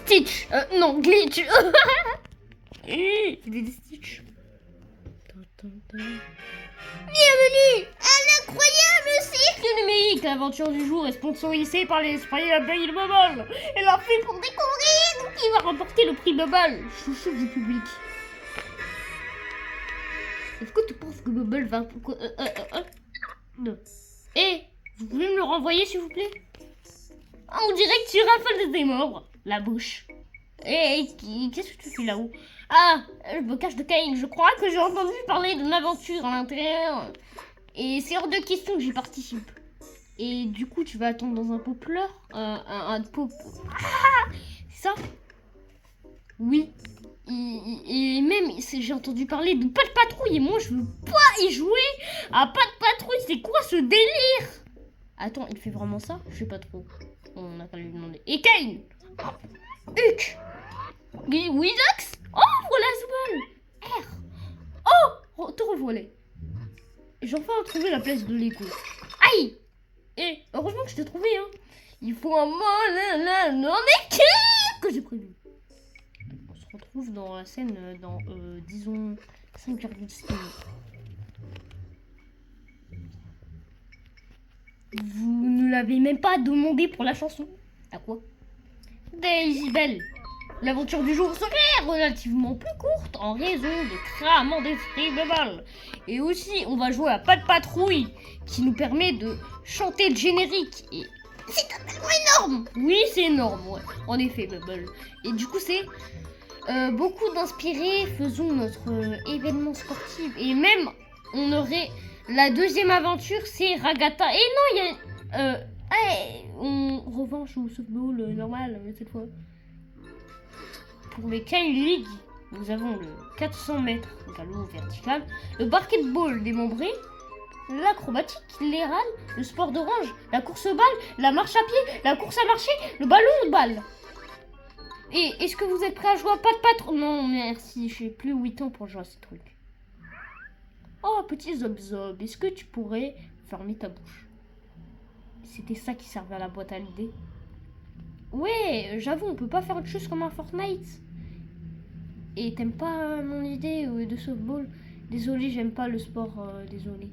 Stitch. Non, Glitch. Des Stitch. Bienvenue à l'incroyable cirque numérique. L'aventure du jour est sponsorisée par les sprays abeilles Bubble. Elle a fait pour découvrir qui va remporter le prix Bubble. Chouchou du public. Est-ce que tu penses que Bubble va... Non. Vous pouvez me le renvoyer s'il vous plaît? On dirait que tu raffales des membres. La bouche. Qu'est-ce que tu fais là-haut? Ah, je me cache de Kane. Je crois que j'ai entendu parler d'une aventure à l'intérieur. Et c'est hors de question que j'y participe. Et du coup, tu vas attendre dans un pot pleur. Un pot... Ah, c'est ça? Oui. Et même, j'ai entendu parler de Pas de Patrouille. Et moi, je veux pas y jouer à Pas de Patrouille. C'est quoi ce délire? Attends, il fait vraiment ça? Je sais pas trop. On n'a qu'à lui demander. Et Kane! Huck! Widox? Oh, voilà Zubal! R! Oh, te revoilà. J'ai enfin trouvé la place de l'écho. Aïe! Et heureusement que je t'ai trouvé, hein. Il faut un mot en équipe que j'ai prévu. On se retrouve dans la scène dans, disons, 5,6 minutes. Vous ne l'avez même pas demandé pour la chanson. À quoi? Daisy Bell. L'aventure du jour serait relativement plus courte en raison de cramement d'esprit de balle. Et aussi, on va jouer à Pas de Patrouille qui nous permet de chanter le générique. Et c'est totalement énorme. Oui, c'est énorme, ouais. En effet, Bubble. Et du coup, c'est beaucoup d'inspirés. Faisons notre événement sportif. Et même, on aurait la deuxième aventure, c'est Ragata. Et non, il y a... on revanche au softball normal cette fois. Pour les Kyle League, nous avons le 400 mètres galop vertical, le basketball démembré, l'acrobatique, l'aérale, le sport d'orange, la course balle, la marche à pied, la course à marcher, le ballon de balle. Et est-ce que vous êtes prêts à jouer à Pas de Patrouille? Non, merci, j'ai plus 8 ans pour jouer à ces trucs. Oh, petit Zob Zob, est-ce que tu pourrais fermer ta bouche? C'était ça qui servait à la boîte à l'idée. Ouais, j'avoue, on peut pas faire autre chose comme un Fortnite. Et t'aimes pas mon idée de softball? Désolé, j'aime pas le sport, désolé.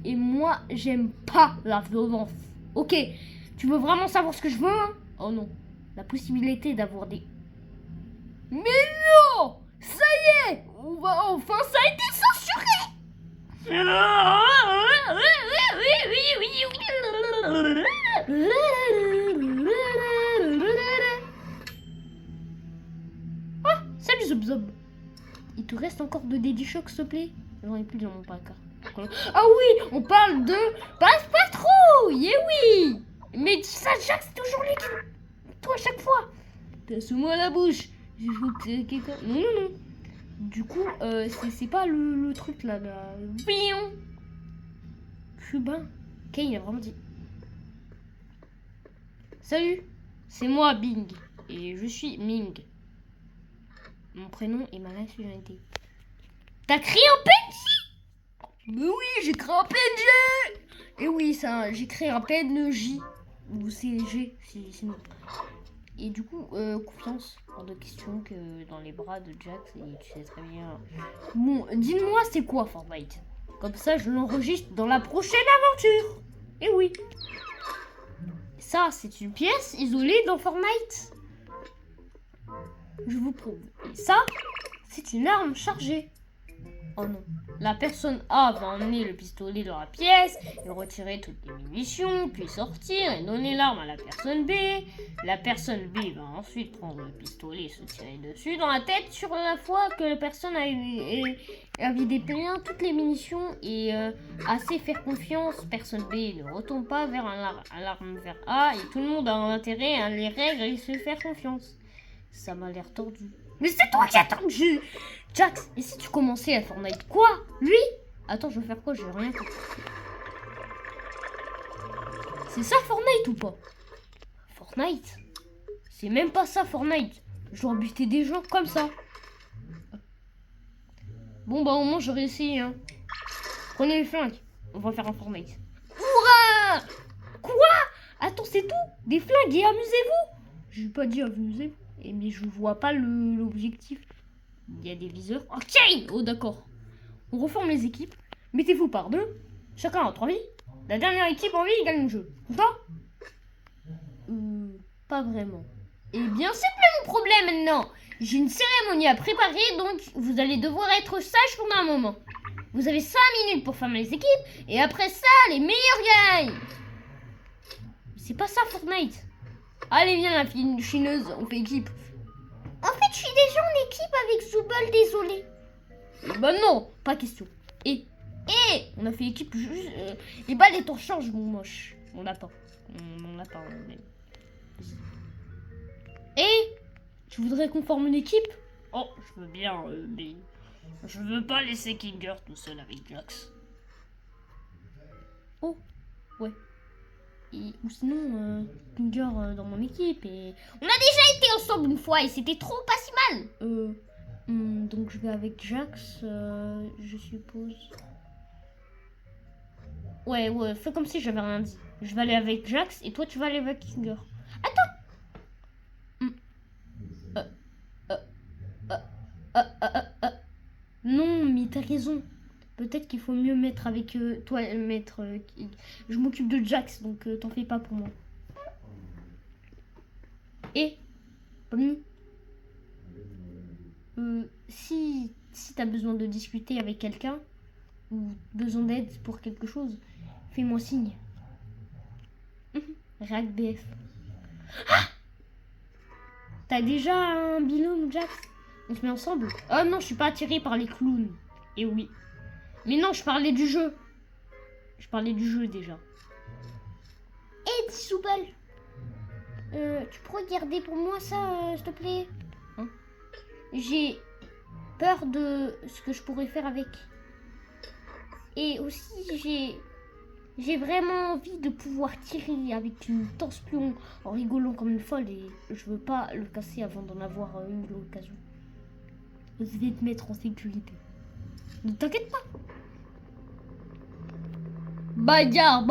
Et moi, j'aime pas la violence. Ok, tu veux vraiment savoir ce que je veux, hein? Oh non, la possibilité d'avoir des... Mais non! Ça y est! On va enfin, ça a été censuré! Ah, salut Zob Zob. Il te reste encore de Daddy Shock, s'il te plaît? J'en ai plus dans mon pack. Ah oui, on parle de Pas de Patrouille. Eh oui. Mais dis ça, Jack, c'est toujours lui qui... Toi, à chaque fois. Passe-moi la bouche. Je veux que quelqu'un... Non. Du coup, c'est pas le truc là. Bion. Cubain. Kane, il a vraiment dit... Salut, c'est moi Bing. Et je suis Ming. Mon prénom est ma nationalité. T'as créé un PNJ? Mais oui, j'ai créé un PNJ. Et oui, ça, j'ai créé un PNJ. Ou CG, sinon. Et du coup, confiance, hors de question que dans les bras de Jack, et tu sais très bien. Bon, dis-moi c'est quoi Fortnite? Comme ça, je l'enregistre dans la prochaine aventure. Et oui. Ça, c'est une pièce isolée dans Fortnite. Je vous prouve. Et ça, c'est une arme chargée. Oh non. La personne A va emmener le pistolet dans la pièce et retirer toutes les munitions, puis sortir et donner l'arme à la personne B. La personne B va ensuite prendre le pistolet et se tirer dessus dans la tête sur la fois que la personne a vidé bien toutes les munitions et a assez faire confiance. Personne B ne retombe pas vers l'arme vers A et tout le monde a intérêt à les règles et se faire confiance. Ça m'a l'air tordu. Mais c'est toi qui as tordu! Jax, et si tu commençais à Fortnite? Quoi? Lui? Attends, je veux faire quoi? J'ai rien compris. C'est ça Fortnite ou pas? Fortnite? C'est même pas ça Fortnite. Je dois buter des gens comme ça. Bon bah au moins j'aurais essayé hein. Prenez les flingues. On va faire un Fortnite. Hurrah! Quoi? Attends, c'est tout? Des flingues et amusez-vous? J'ai pas dit amusez-vous. Mais je vois pas l'objectif. Il y a des viseurs. Ok. Oh d'accord. On reforme les équipes. Mettez-vous par deux. Chacun a 3 vies. La dernière équipe en vie gagne le jeu. Content? Pas vraiment. Eh bien, c'est plus mon problème maintenant. J'ai une cérémonie à préparer, donc vous allez devoir être sage pendant un moment. Vous avez 5 minutes pour former les équipes, et après ça, les meilleurs gagnent. C'est pas ça, Fortnite. Allez, viens, la fille chineuse, on fait équipe. En fait, je suis déjà en équipe avec Zooble, désolé. Bah non, pas question. Et on a fait équipe juste... les balles et ton change, mon moche. On l'a pas. On l'a pas. Et tu voudrais qu'on forme une équipe? Oh, je veux bien, mais je veux pas laisser Kinger tout seul avec Jax. Oh, ouais. Ou sinon, Kinger dans mon équipe et... On a déjà été ensemble une fois et c'était trop pas si mal. Donc je vais avec Jax, je suppose. Ouais, fais comme si j'avais rien dit. Je vais aller avec Jax et toi tu vas aller avec Kinger. Attends. Non, mais t'as raison. Peut-être qu'il faut mieux mettre avec toi, je m'occupe de Jax, donc t'en fais pas pour moi. Et Pomni, si t'as besoin de discuter avec quelqu'un ou besoin d'aide pour quelque chose, fais-moi signe. Rack BF. Ah, t'as déjà un binôme, Jax? On se met ensemble? Oh non, je suis pas attirée par les clowns. Et oui. Mais non, je parlais du jeu. Je parlais du jeu déjà. Hey, Zooble, tu pourrais garder pour moi ça, s'il te plaît? Hein? J'ai peur de ce que je pourrais faire avec. Et aussi, j'ai vraiment envie de pouvoir tirer avec une torse-pion en rigolant comme une folle. Et je veux pas le casser avant d'en avoir eu l'occasion. Je vais te mettre en sécurité. Ne t'inquiète pas. Bagarre.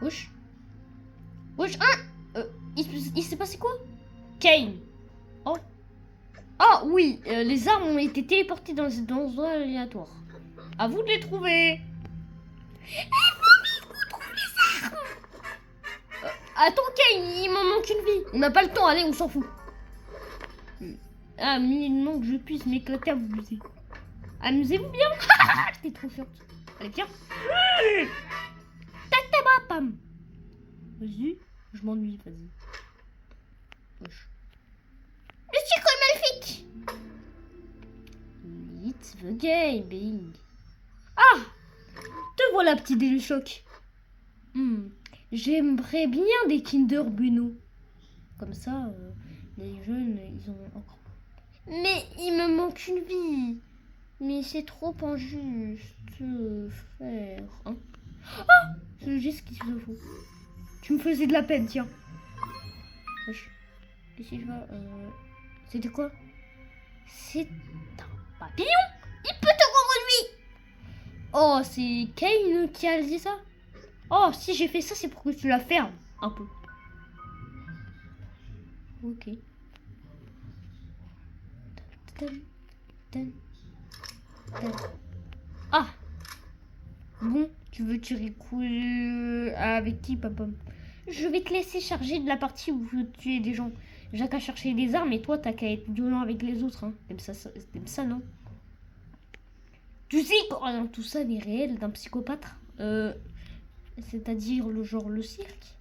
Wesh. Il s'est passé quoi? Kane. Oh. Ah oui, les armes ont été téléportées dans un endroit aléatoire. À vous de les trouver. Attends, Kane, il m'en manque une vie. On n'a pas le temps, allez, on s'en fout. Ah, mais non que je puisse m'éclater à vous buter. Amusez-vous bien. T'es trop forte. Allez, viens. Pam. Vas-y, je m'ennuie, vas-y. Wesh. Le circle maléfique. It's the gaming. Ah, te voilà, petit déluchoc. J'aimerais bien des Kinder Bueno. Comme ça, les jeunes, ils ont encore... Mais il me manque une vie. Mais c'est trop injuste, frère. Hein? Ah, c'est juste ce qu'il se faut. Tu me faisais de la peine, tiens. Wesh. Et si je vais... C'était quoi? C'est un papillon. Il peut te rendre lui. Oh, c'est Kane qui a dit ça? Oh, si j'ai fait ça, c'est pour que tu la fermes. Un peu. Ok. Ah. Bon, tu veux tirer cool avec qui, papa? Je vais te laisser charger de la partie où tu tuer des gens. J'ai qu'à chercher des armes et toi, t'as qu'à être violent avec les autres. Hein. T'aimes ça, non? Tu sais que tout ça est réel d'un psychopathe. C'est-à-dire le cirque.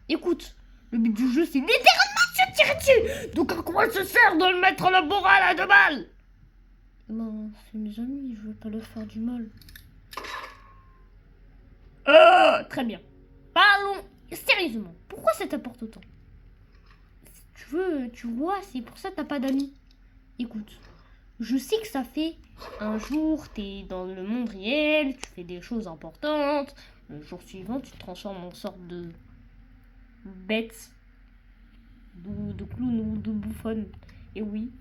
Écoute, le but du jeu, c'est littéralement de se tirer dessus. Donc à quoi se sert de le mettre le moral à 2 balles? Ben, c'est mes amis, je veux pas leur faire du mal. Très bien. Parlons sérieusement. Pourquoi ça t'apporte autant? Tu vois, c'est pour ça que t'as pas d'amis. Écoute, je sais que ça fait un jour, t'es dans le monde réel, tu fais des choses importantes. Le jour suivant, tu te transformes en sorte de bête, de clown ou de bouffonne. Et oui.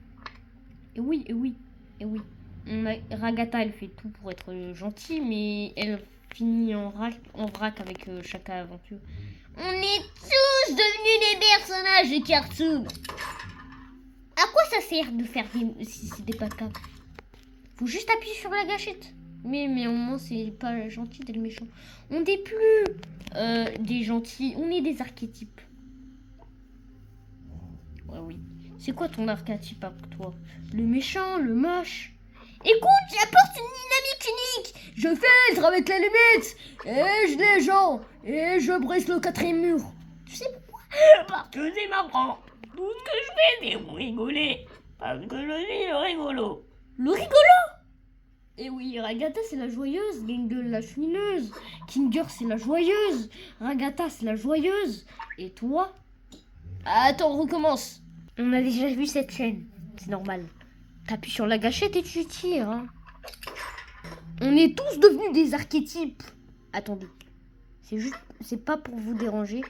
Ragata, elle fait tout pour être gentille, mais elle finit en vrac avec chaque aventure. On est tous devenus des personnages de cartoon. À quoi ça sert de faire si c'est des pas câbles? Faut juste appuyer sur la gâchette. Mais au moins c'est pas gentil d'être méchant. On n'est plus des gentils, on est des archétypes. Ouais, oui. C'est quoi ton archétype à toi? Le méchant, le moche? Écoute, j'apporte une dynamique unique. Je filtre avec les limites. Et je les gens. Et je brise le quatrième mur. Tu sais pourquoi? Parce que c'est marrant. Tout ce que je fais, c'est vous rigoler. Parce que je suis le rigolo. Le rigolo? Et oui, Ragata c'est la joyeuse, Gangle la chouineuse, Kinger c'est la joyeuse, Ragata c'est la joyeuse. Et toi? Attends, on recommence. On a déjà vu cette scène, c'est normal. T'appuies sur la gâchette et tu tires. Hein. On est tous devenus des archétypes. Attendez, c'est pas pour vous déranger.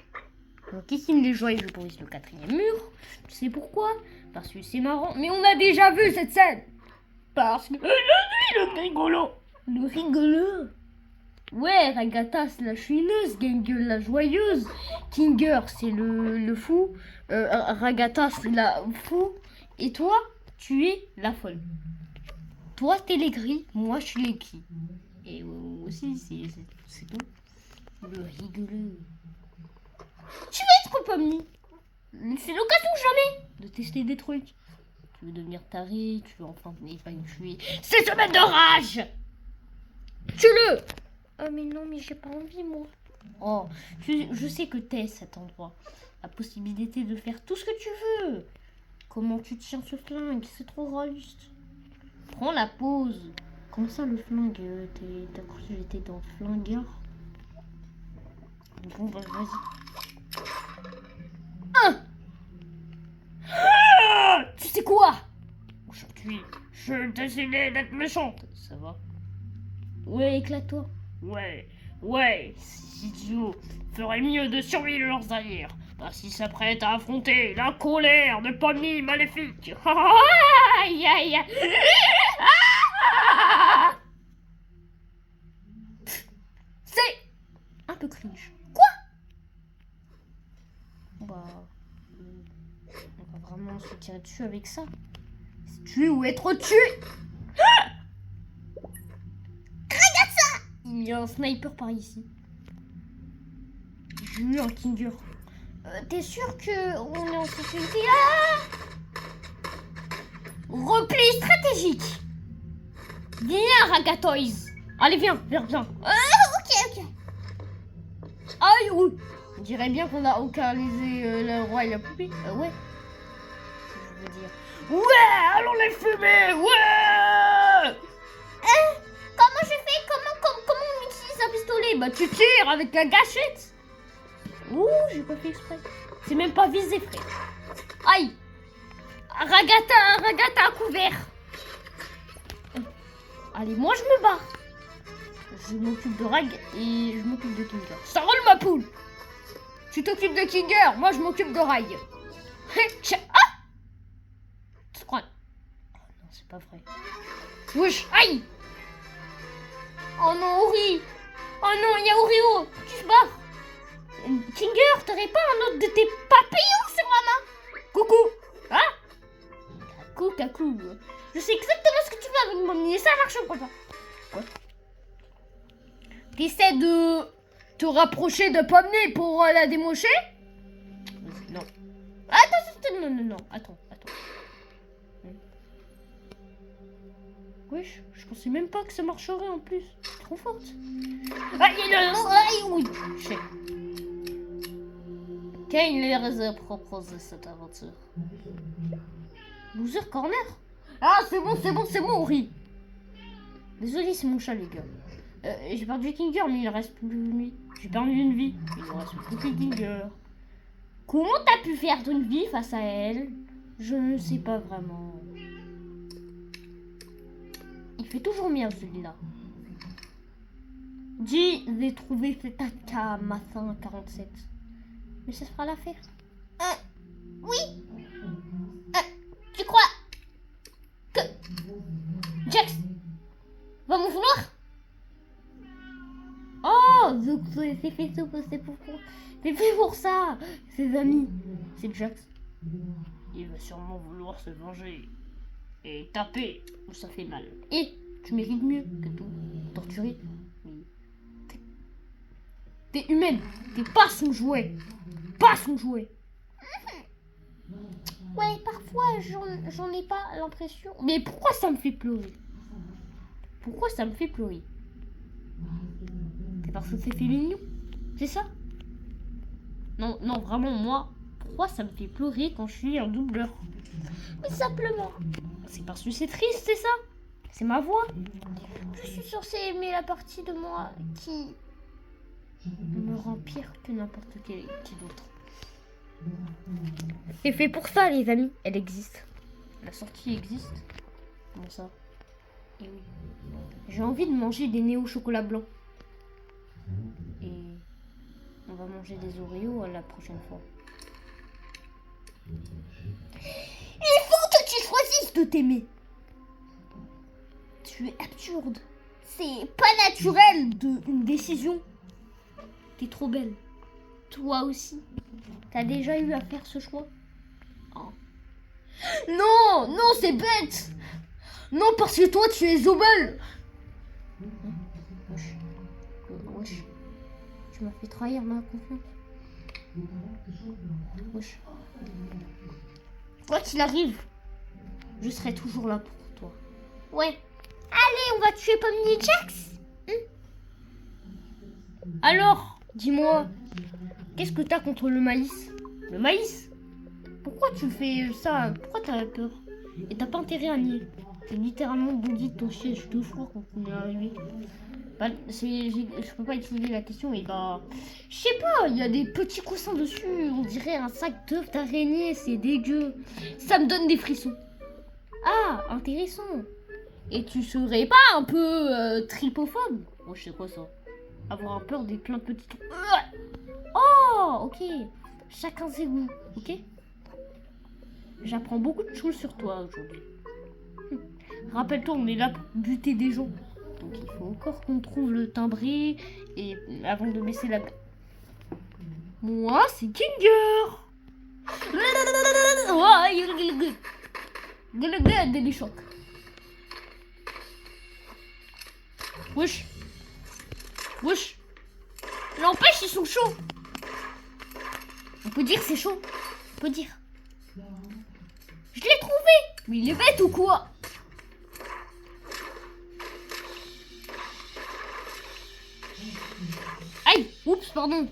Donc ici les joyeux, je brise le quatrième mur. Tu sais pourquoi? Parce que c'est marrant. Mais on a déjà vu cette scène. Parce que je suis le rigolo. Le rigolo? Ouais, Ragata c'est la chouineuse, Gangle la joyeuse, Kinger c'est le fou, Ragata c'est la fou, et toi, tu es la folle. Toi t'es les gris, moi je suis les gris. Et aussi c'est tout. Le rigolo. Tu veux être Pomni? C'est l'occasion jamais de tester des trucs. Tu veux devenir taré, tu veux enfin pas me tuer. C'est semaine de rage. Tue-le. Oh mais non, mais j'ai pas envie moi. Oh, je sais que t'es cet endroit. La possibilité de faire tout ce que tu veux. Comment tu tiens ce flingue? C'est trop réaliste. Prends la pause. Comment ça le flingue? T'as cru que j'étais dans le flingueur? Bon bah vas-y. Tu sais quoi? Aujourd'hui, je décidé d'être méchante. Ça va? Ouais, éclate-toi. Ouais, ces idiots feraient mieux de surveiller leurs arrières. Parce qu'ils s'apprêtent à affronter la colère de Pomni maléfique. Aïe, aïe, aïe. C'est un peu cringe. Quoi? Bah, on va vraiment se tirer dessus avec ça. Tuer ou être tué. Regarde ça. Il y a un sniper par ici. J'ai eu un Kinger. T'es sûr que on est en sécurité? Repli stratégique. Viens, Ragatoys. Allez, viens. Ok. Aïe, oui. On dirait bien qu'on a localisé le roi et la poupée. Ouais. Je veux dire. Ouais, allons les fumer. Ouais. Comment je fais? Comment on utilise un pistolet? Bah, tu tires avec la gâchette. Ouh, j'ai pas fait exprès. C'est même pas visé, frère. Aïe. Ragata à couvert. Allez, moi je me barre. Je m'occupe de Rag et je m'occupe de Kinger. Ça roule ma poule. Tu t'occupes de Kinger, moi je m'occupe de Rag. Ah! Tu crois? Oh non, c'est pas vrai. Wesh, aïe. Oh non, Ori. Oh non, il y a Oreo. Tu te barres. Kinger, t'aurais pas un autre de tes papillons sur ma main? Coucou. Ah? Kakou. Je sais exactement ce que tu fais avec Pomni et ça marche pas. Quoi? T'essaies de te rapprocher de Pomni pour la démocher? Non. Attends, non. Attends. Wesh, je pensais même pas que ça marcherait en plus. Trop forte. Aïe, oui. Quelle est les proposé cette aventure? Loser Corner? Ah, c'est bon, Ori. Désolé, c'est mon chat, les gars. J'ai perdu Kinger, mais il reste plus lui. J'ai perdu une vie. Il me reste plus que Kinger. Comment t'as pu faire une vie face à elle? Je ne sais pas vraiment. Il fait toujours bien celui-là. J'ai trouvé cet AK matin 47. Mais ça fera l'affaire. Oui. Tu crois que Jax va m'en vouloir? Oh, c'est fait, c'est fait pour ça. Ses amis, c'est Jax. Il va sûrement vouloir se venger et taper où ça fait mal. Et tu mérites mieux que tout torturer. T'es humaine, t'es pas son jouet. Pas son jouet. Ouais, parfois j'en ai pas l'impression. Mais pourquoi ça me fait pleurer? Pourquoi ça me fait pleurer? C'est parce que c'est fait mignon. C'est ça? Non, non, vraiment, moi, pourquoi ça me fait pleurer quand je suis un doubleur? Mais simplement. C'est parce que c'est triste, c'est ça? C'est ma voix. Je suis censée aimer la partie de moi qui me rend pire que n'importe qui d'autre. C'est fait pour ça, les amis. Elle existe. La sortie existe. Comment ça? Et oui. J'ai envie de manger des nez au chocolat blanc. Et on va manger des Oreos à la prochaine fois. Il faut que tu choisisses de t'aimer. Tu es absurde. C'est pas naturel une décision. T'es trop belle. Toi aussi. T'as déjà eu à faire ce choix? Oh. Non, non, c'est bête. Non, parce que toi, tu es Zobel. Wesh. Wesh. Tu m'as fait trahir ma confiance. Wesh. Quoi qu'il arrive, je serai toujours là pour toi. Ouais. Allez, on va tuer Pomni et Jax. Alors, dis-moi, qu'est-ce que t'as contre le maïs? Le maïs? Pourquoi tu fais ça? Pourquoi t'as peur? Et t'as pas intérêt à nier. J'ai littéralement bondi de ton siège 2 fois quand on est arrivé. Bah, je peux pas utiliser la question, mais bah... Je sais pas, il y a des petits coussins dessus. On dirait un sac d'œufs d'araignée, c'est dégueu. Ça me donne des frissons. Ah, intéressant. Et tu serais pas un peu tripophobe? Oh, je sais quoi ça? Avoir peur des plein de petits trucs. Oh, ok. Chacun ses goûts, ok? J'apprends beaucoup de choses sur toi aujourd'hui. Rappelle-toi, on est là pour buter des gens. Donc il faut encore qu'on trouve le timbré et avant de baisser la... Moi, c'est Ginger. Des chocs. Wesh. Wesh. N'empêche, ils sont chauds. On peut dire c'est chaud. On peut dire. Je l'ai trouvé. Mais il est bête ou quoi? Aïe. Oups, pardon.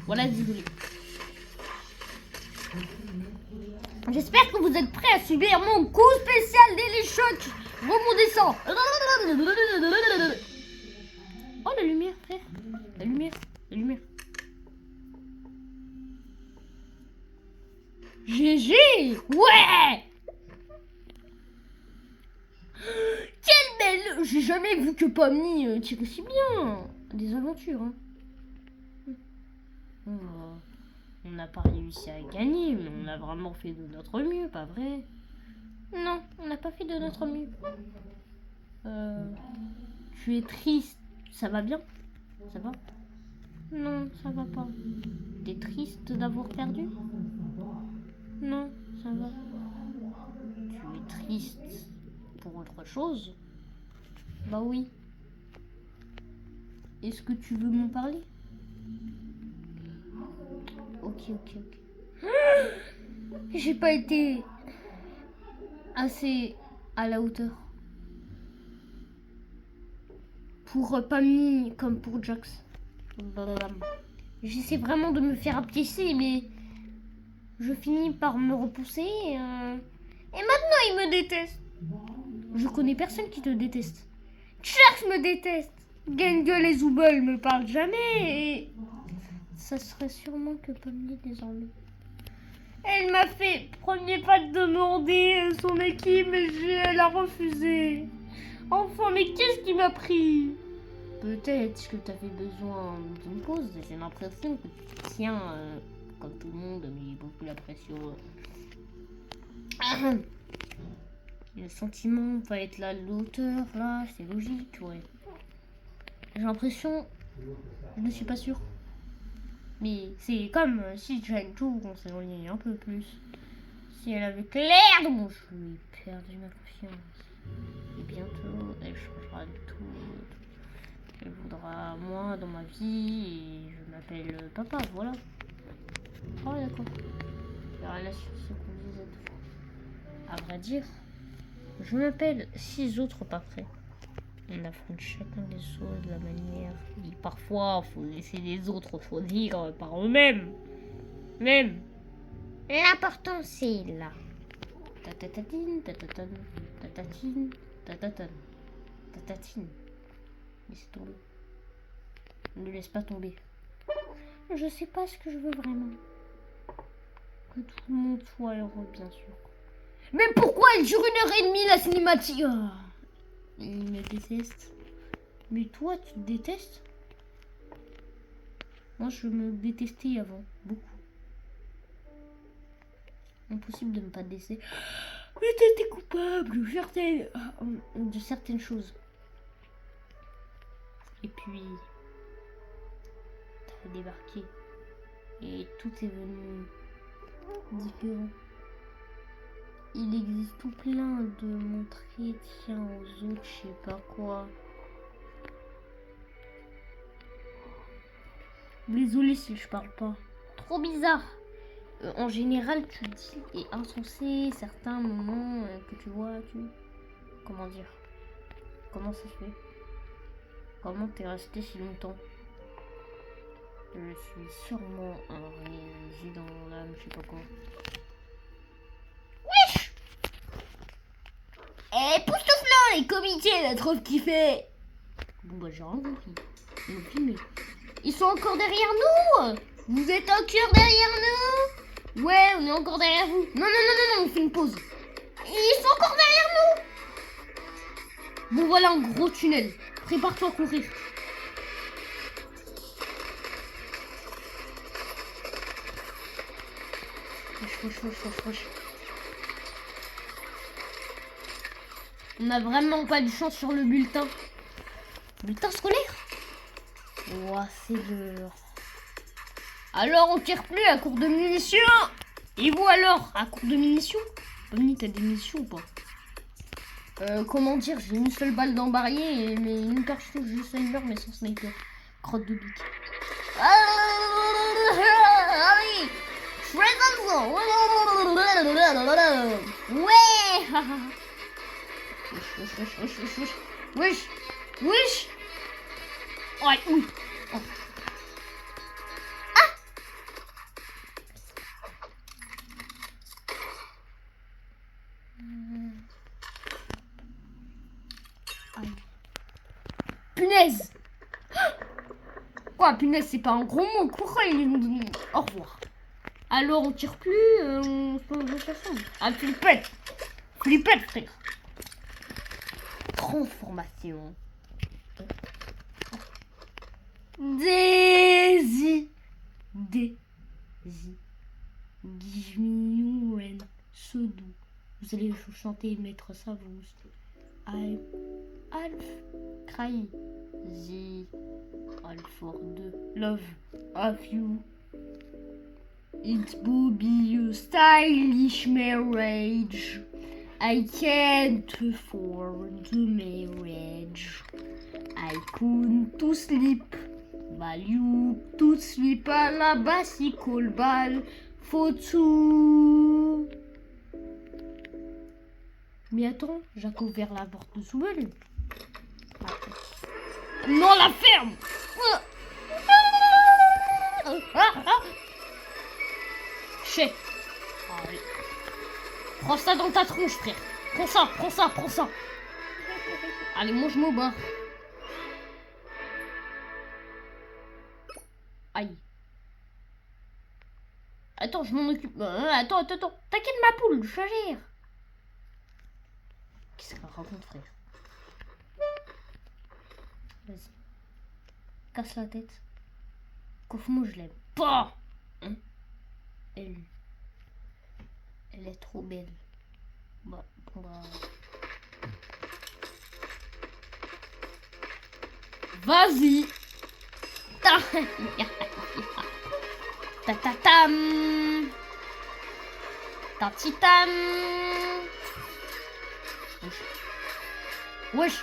Voilà, désolé. J'espère que vous êtes prêts à subir mon coup spécial Daily Shock. Rebondissant. Oh, la lumière, frère. La lumière. GG. Ouais. Quelle belle. J'ai jamais vu que Pomni tire aussi bien. Des aventures, hein. On n'a pas réussi à gagner, mais on a vraiment fait de notre mieux, pas vrai? Non, on n'a pas fait de notre mieux. Tu es triste. Ça va bien? Ça va? Non, ça va pas. T'es triste d'avoir perdu? Non, ça va. Tu es triste pour autre chose? Bah oui. Est-ce que tu veux m'en parler? Ok. J'ai pas été assez à la hauteur. Pour Pomni comme pour Jax. J'essaie vraiment de me faire apaiser, mais je finis par me repousser. Et maintenant, il me déteste. Je connais personne qui te déteste. Jax me déteste. Gangle et Zooble me parlent jamais. Et ça serait sûrement que Pomni désormais. Elle m'a fait premier pas de demander son équipe, mais elle a refusé. Enfin, mais qu'est-ce qui m'a pris? Peut-être que tu avais besoin d'une pause. J'ai l'impression que tu te tiens, comme tout le monde, mais beaucoup la pression. Le sentiment va être là, l'auteur, là, c'est logique, ouais. J'ai l'impression Je ne suis pas sûre. Mais c'est comme si Jane Tour, on s'éloignait un peu plus. Si elle avait clair de mon jeu, je lui ai perdu ma confiance. Et bientôt, elle changera de tout. Elle voudra moi dans ma vie et je m'appelle papa, voilà. Oh d'accord. La relation se conduisait de fois. À vrai dire, je m'appelle 6 autres pas près. On affronte chacun des choses de la manière. Et parfois, faut laisser les autres choisir par eux-mêmes. Même. L'important c'est là. Tatatatine, tatatane, tatatine, tatatane, tatatine. Laisse tomber. Ne laisse pas tomber. Je sais pas ce que je veux vraiment. Que tout le monde soit heureux, bien sûr. Mais pourquoi elle dure 1h30 la cinématique? Il me déteste. Mais toi, tu te détestes? Moi, je me détestais avant, beaucoup. Impossible de ne pas te détester. Mais t'étais coupable de certaines choses. Et puis, t'as débarqué. Et tout est venu différent. Il existe tout plein de montrer tiens aux autres, je sais pas quoi. Désolée si je parle pas. Trop bizarre. En général, tu dis et insensé certains moments que tu vois, comment dire? Comment ça se fait? Comment t'es resté si longtemps? Je suis sûrement un résident dans l'âme, je sais pas quoi. Wesh! Eh, pousse-toi les comités, là, trop kiffé! Bon bah j'ai rien compris. Ils filmé. Ils sont encore derrière nous! Vous êtes encore derrière nous? Ouais, on est encore derrière vous. Non, non, non, non, non, on fait une pause. Ils sont encore derrière nous! Bon voilà un gros tunnel. Prépare-toi à courir. Wesh. On n'a vraiment pas de chance sur le bulletin. Bulletin scolaire? Ouah, c'est l'heure. Alors on tire plus à court de munitions. Et vous alors, à court de munitions? Bonnie, t'as des munitions ou pas? Comment dire, j'ai une seule balle d'embarrier mais une cartouche de sniper mais sans sniper. Crotte de bique. Allez, ouais. Wesh. Ouais, oui. Oh. Punaise! Quoi, punaise, c'est pas un gros mot. Pourquoi ils nous disent au revoir? Alors on tire plus, on se ensemble. Ah, flippette! Flippette, frère! Transformation. Daisy. Give me rain. So doux. Vous allez chanter et mettre ça, vous. I'm half cry. The all for the love of you. It will be a stylish marriage. I can't afford the marriage. I couldn't to sleep. Value to sleep à la bicycle ball. Faut tout. Mais attends, Jaco ouvert la porte de Soubel. Non, la ferme. Chef. Allez. Prends ça dans ta tronche, frère. Prends ça. Allez, moi je me barre. Aïe. Attends, je m'en occupe. Attends. T'inquiète ma poule, je gère. Qu'est-ce qu'elle raconte, frère? Vas-y. Casse la tête. Coffre-moi, je l'aime pas. Hein? Elle est trop belle. Bah. Vas-y. Ta-ta-tam. Ta-ti-tam. Wesh.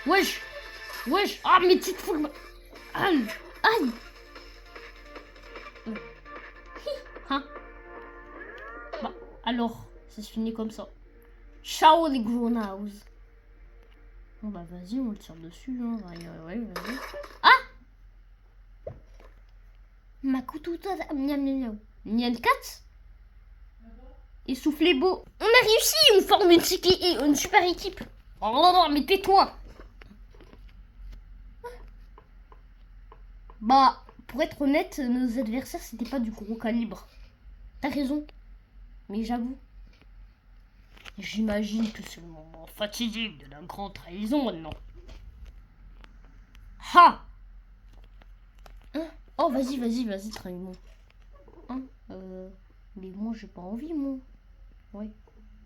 Wesh. Wesh. Ah, mais tu te fous de moi. Aïe. Aïe. Hein? Bah, alors, ça se finit comme ça. Ciao les grown-house. Bon bah vas-y, on le tire dessus. Hein. Ouais, vas-y. Ah! Makuto miam miam miam. Nyan 4. Essoufflez beau. On a réussi, on forme une super équipe. Oh non, mais tais-toi. Bah, pour être honnête, nos adversaires, c'était pas du gros calibre. T'as raison. Mais j'avoue. J'imagine que c'est le moment fatidique de la grande trahison maintenant. Ha! Hein? Oh, vas-y, trahis-moi. Hein? Mais moi, j'ai pas envie, moi. Ouais.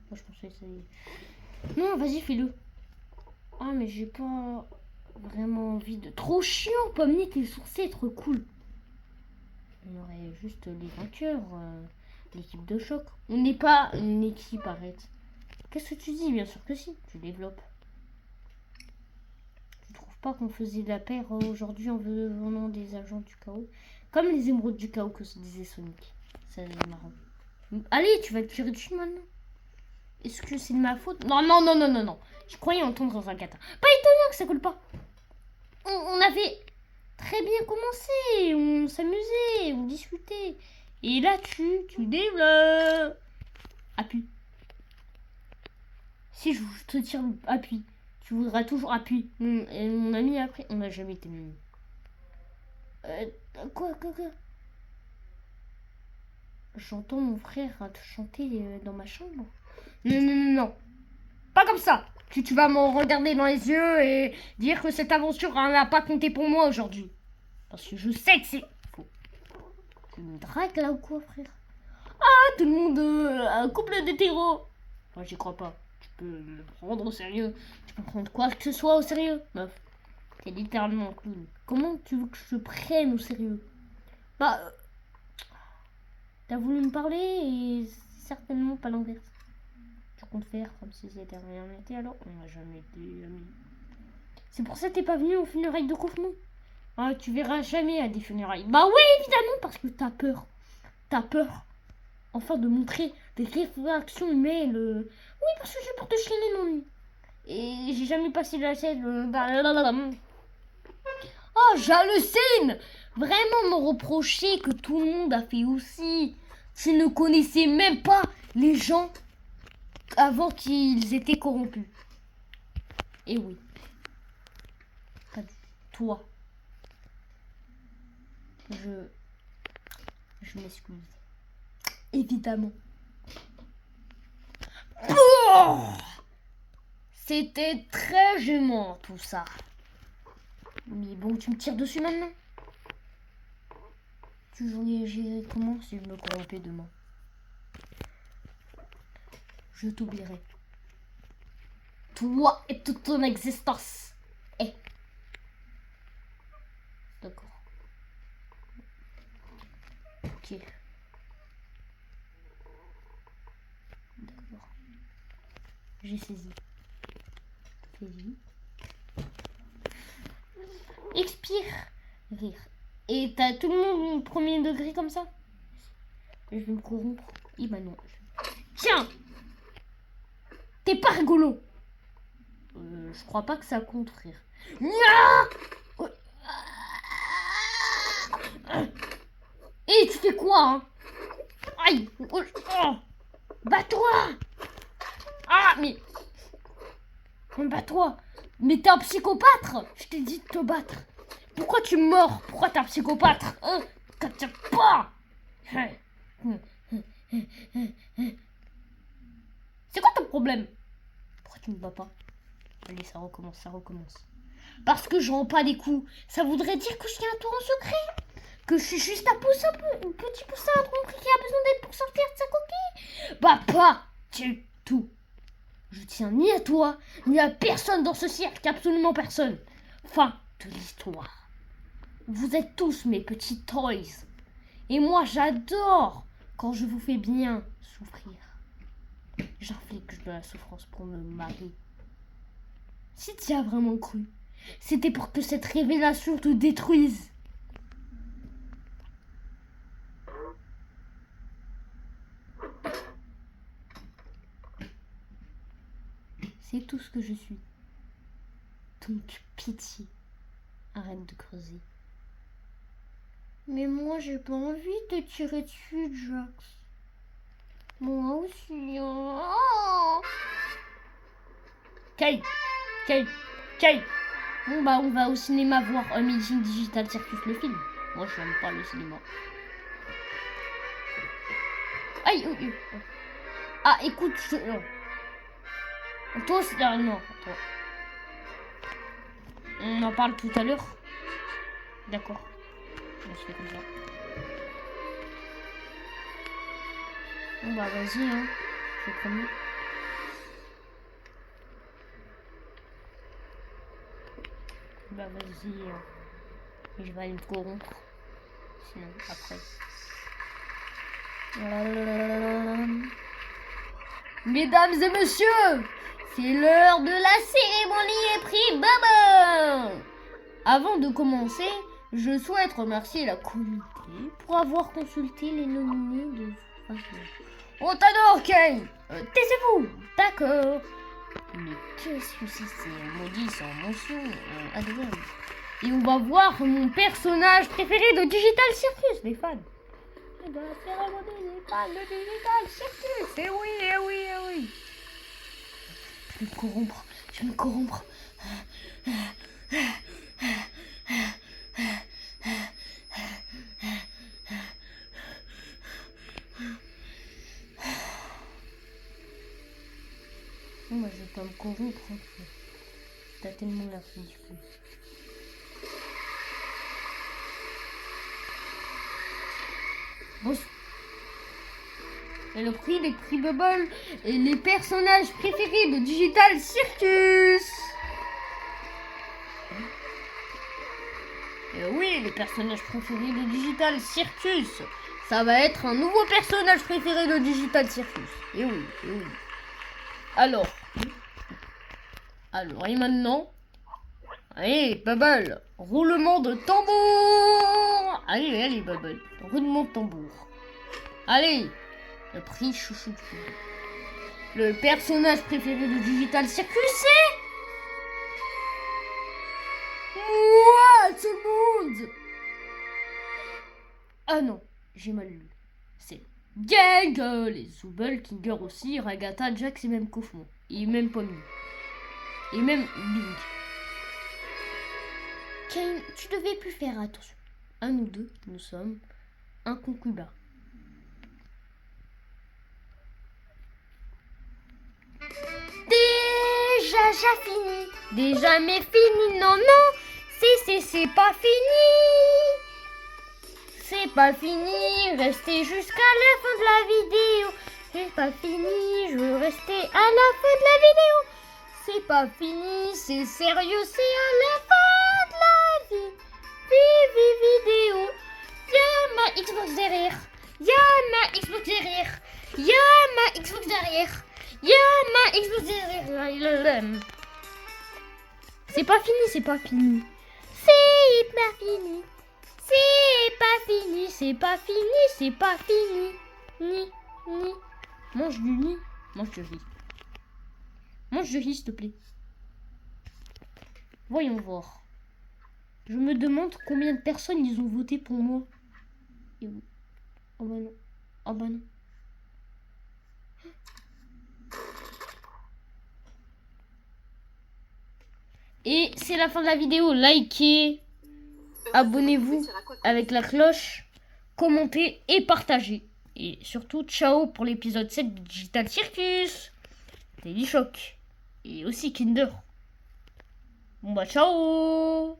Moi, je pensais que c'est... Non, vas-y, fais-le. Ah, mais j'ai pas vraiment envie de... Trop chiant, Pomni, t'es censé être cool. On aurait juste les vainqueurs, l'équipe de choc. On n'est pas une équipe, arrête. Qu'est-ce que tu dis? Bien sûr que si, tu développes. Tu trouves pas qu'on faisait de la paire aujourd'hui en venant des agents du chaos? Comme les émeraudes du chaos que se disait Sonic. C'est marrant. Allez, tu vas te tirer dessus maintenant. Est-ce que c'est de ma faute? Non. Je croyais entendre dans un catin. Pas étonnant que ça coule pas. On avait très bien commencé. On s'amusait, on discutait. Et là, tu développes. Appuie. Si je te tire, appuie. Tu voudras toujours appuie. Mon ami après, on n'a jamais été mieux. Quoi? J'entends mon frère chanter dans ma chambre. Non. Pas comme ça. Tu vas me regarder dans les yeux et dire que cette aventure n'a pas compté pour moi aujourd'hui. Parce que je sais que c'est faux. Tu me dragues là ou quoi, frère? Ah, tout le monde, un couple d'hétéros. Moi, j'y crois pas. Tu peux me prendre au sérieux. Tu peux prendre quoi que ce soit au sérieux, meuf. T'es littéralement cool. Comment tu veux que je te prenne au sérieux? Bah, t'as voulu me parler et c'est certainement pas l'inverse. Tu comptes faire comme si c'était rien été, alors on n'a jamais été amis. C'est pour ça que t'es pas venu aux funérailles de Kaufman? Ah, tu verras jamais à des funérailles. Bah ouais, évidemment, parce que t'as peur. T'as peur. Enfin, de montrer des réactions humaines. Oui, parce que j'ai peur de chialer mon nuit. Et j'ai jamais passé la scène. Oh, j'hallucine! Vraiment me reprocher que tout le monde a fait aussi. Tu ne connaissais même pas les gens avant qu'ils étaient corrompus. Et oui. Toi. Je m'excuse. Évidemment. Oh, c'était très gênant tout ça. Mais bon, tu me tires dessus maintenant? Tu réagirais comment si je me corrompais demain? Je t'oublierai. Toi et toute ton existence. Eh. D'accord. Ok. D'accord. J'ai saisi. Expire. Rire. Et t'as tout le monde au premier degré comme ça? Je vais me corrompre. Eh ben non. Tiens! T'es pas rigolo. Je crois pas que ça compte, frère. Et tu fais quoi, hein? Aïe! Oh. Bats-toi! Ah, mais... Bats-toi! Mais t'es un psychopathe! Je t'ai dit de te battre. Pourquoi tu mords? Pourquoi t'es un psychopathe? Quand t'as pas! C'est quoi ton problème? Pourquoi tu me bats pas? Allez, ça recommence. Parce que je rends pas les coups. Ça voudrait dire que je tiens un tour en secret. Que je suis juste un petit poussin incompris qui a besoin d'aide pour sortir de sa coquille. Bah pas du tout. Je tiens ni à toi, ni à personne dans ce cirque. Absolument personne. Fin de l'histoire. Vous êtes tous mes petits toys. Et moi, j'adore quand je vous fais bien souffrir. J'inflige de la souffrance pour me marier. Si tu y as vraiment cru, c'était pour que cette révélation te détruise. C'est tout ce que je suis. Donc, pitié, arrête de creuser. Mais moi, j'ai pas envie de tirer dessus, Jax. Moi aussi. Oh. Kay. Bon, bah, on va au cinéma voir Amazing Digital Circus, le film. Moi, je n'aime pas le cinéma. Aïe, oui. Ah, écoute, toi, non, toi. On en parle tout à l'heure. D'accord. On se fait comme ça. Bon bah vas-y, hein. Je vais prendre. Bah vas-y. Je vais aller me corrompre. Sinon, après. Mesdames et messieurs, c'est l'heure de la cérémonie et prix Baba. Avant de commencer, je souhaite remercier la communauté pour avoir consulté les nominés de... On t'adore, Kay. Taisez-vous. D'accord. Mais qu'est-ce que c'est ces maudits sans mention adorable. Et on va voir mon personnage préféré de Digital Circus, les fans. Et de la cérémonie des fans de Digital Circus. Eh oui. Je vais me corrompre. Bon, bah, je vais pas me corrompre. Hein. T'as tellement l'air ridicule. Bon. Et le prix des prix Bubble et les personnages préférés de Digital Circus. Et oui, les personnages préférés de Digital Circus. Ça va être un nouveau personnage préféré de Digital Circus. Et oui. Alors, et maintenant, allez, Bubble, roulement de tambour. Allez, Bubble, roulement de tambour. Allez, le prix chouchou. Le personnage préféré de Digital Circus, c'est... moi, tout le monde. Ah non, j'ai mal lu. C'est... Gang, les Zooble, Kinger aussi, Ragata, Jax et même Kaufman. Et même Pommy. Et même Bing. Kane, tu devais plus faire attention. À nous deux, nous sommes un concubin. Déjà fini. Déjà mais fini. Non, c'est pas fini. C'est pas fini, restez jusqu'à la fin de la vidéo. C'est pas fini, je veux rester à la fin de la vidéo. C'est pas fini, c'est sérieux, c'est à la fin de la vie. Vidéo. Y'a ma Xbox derrière. C'est pas fini. C'est pas fini. Ni. Mange du riz. Mange du riz, s'il te plaît. Voyons voir. Je me demande combien de personnes ils ont voté pour moi. Et oui. Oh bah non. Et c'est la fin de la vidéo. Likez, abonnez-vous avec la cloche, commentez et partagez. Et surtout, ciao pour l'épisode 7 de Digital Circus. Daily Shock. Et aussi Kinder. Bon bah ciao.